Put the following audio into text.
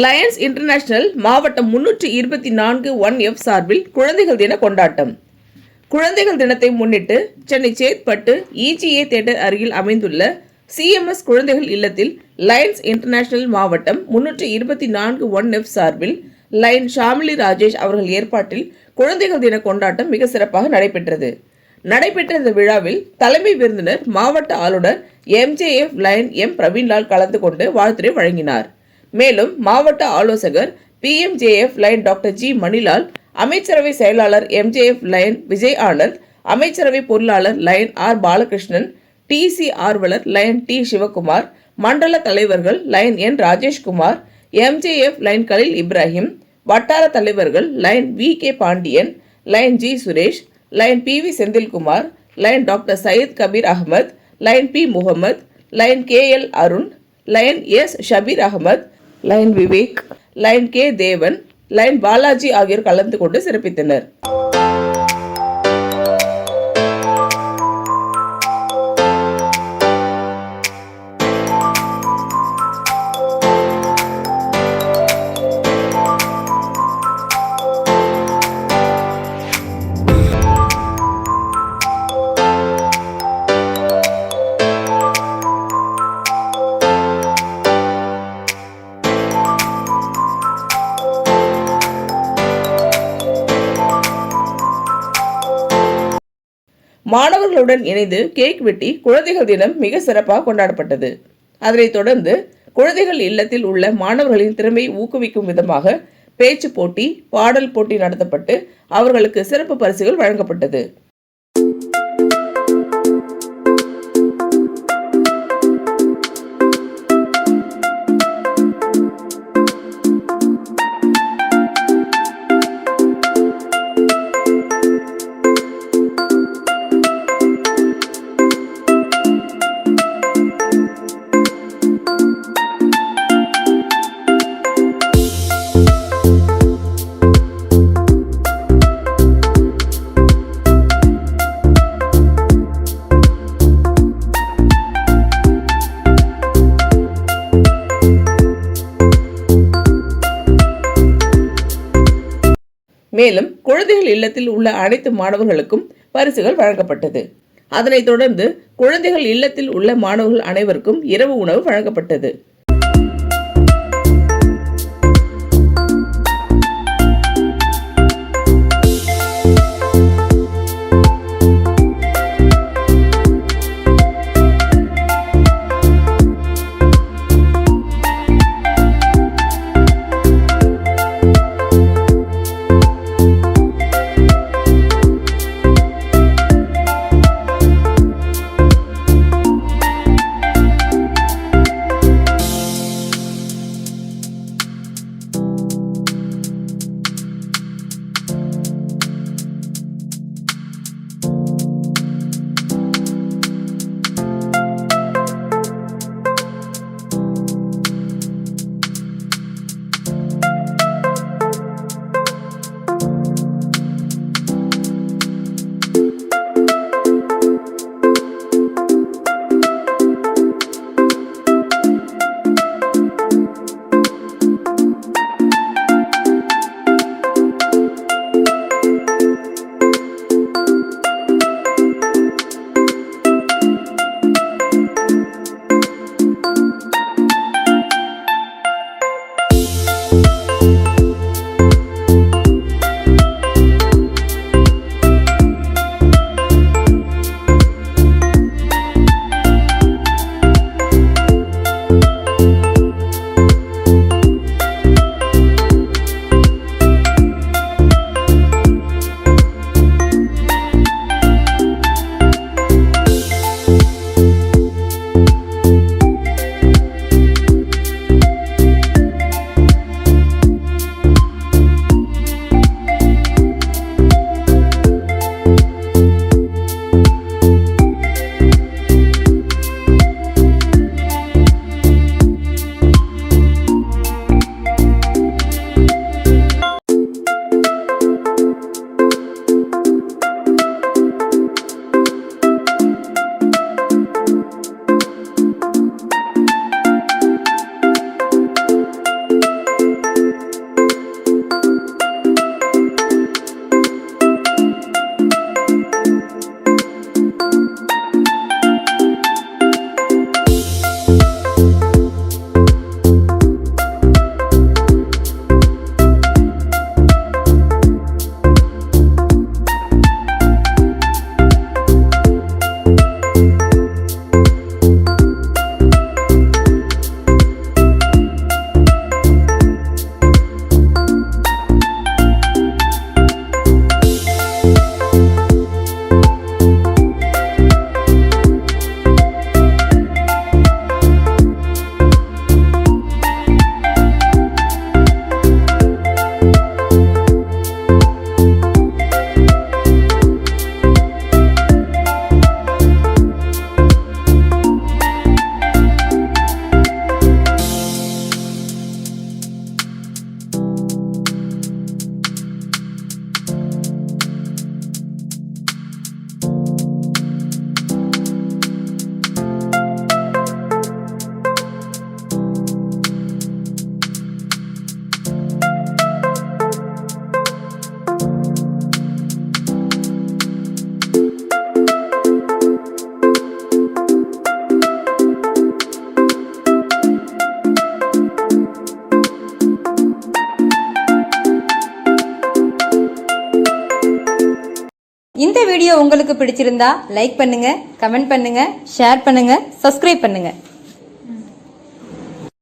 Lions international மாவட்டம் 324 1F சார்பில் குழந்தைகள் தின கொண்டாட்டம். குழந்தைகள் தினத்தை முன்னிட்டு சென்னை சேத்பட்டு EGA தியேட்டர் அருகில் அமைந்துள்ள CMS குழந்தைகள் இல்லத்தில் லயன்ஸ் இன்டர்நேஷனல் மாவட்டம் 324 1F சார்பில் லயன் ஷாமிலி ராஜேஷ் அவர்கள் ஏற்பாட்டில் குழந்தைகள் தின கொண்டாட்டம் மிக சிறப்பாக நடைபெற்ற இந்த விழாவில் தலைமை விருந்தினர் மாவட்ட ஆளுநர் MJF லயன் பிரவீன்லால் கலந்து கொண்டு வாழ்த்துரை வழங்கினார். மேலும் மாவட்ட ஆலோசகர் PMJF lion doctor G Manilal, அமைச்சரவை செயலாளர் MJF லயன் விஜய் ஆனந்த், அமைச்சரவை பொருளாளர் லயன் R பாலகிருஷ்ணன், TC ஆர்வலர் லயன் T சிவகுமார், மண்டல தலைவர்கள் lion N Rajeshkumar, MJF lion Khalil Ibrahim, வட்டார தலைவர்கள் lion VK Pandian, lion G Suresh, lion PV Senthilkumar, lion doctor Syed Kabir Ahmed, lion P Mohammed, lion KL Arun, lion S Shabeer Ahmed, lion Vivek, lion K Devan, lion Balaji ஆகியோர் கலந்து கொண்டு சிறப்பித்தனர். மாணவர்களுடன் இணைந்து கேக் வெட்டி குழந்தைகள் தினம் மிக சிறப்பாக கொண்டாடப்பட்டது. அதனைத் தொடர்ந்து குழந்தைகள் இல்லத்தில் உள்ள மாணவர்களின் திறமையை ஊக்குவிக்கும் விதமாக பேச்சு போட்டி, பாடல் போட்டி நடத்தப்பட்டு அவர்களுக்கு சிறப்பு பரிசுகள் வழங்கப்பட்டது. மேலும் குழந்தைகள் இல்லத்தில் உள்ள அனைத்து மாணவர்களுக்கும் பரிசுகள் வழங்கப்பட்டது. அதனைத் தொடர்ந்து குழந்தைகள் இல்லத்தில் உள்ள மாணவர்கள் அனைவருக்கும் இரவு உணவு வழங்கப்பட்டது. இந்த வீடியோ உங்களுக்கு பிடிச்சிருந்தா லைக் பண்ணுங்க, கமெண்ட் பண்ணுங்க, ஷேர் பண்ணுங்க, சப்ஸ்கிரைப் பண்ணுங்க.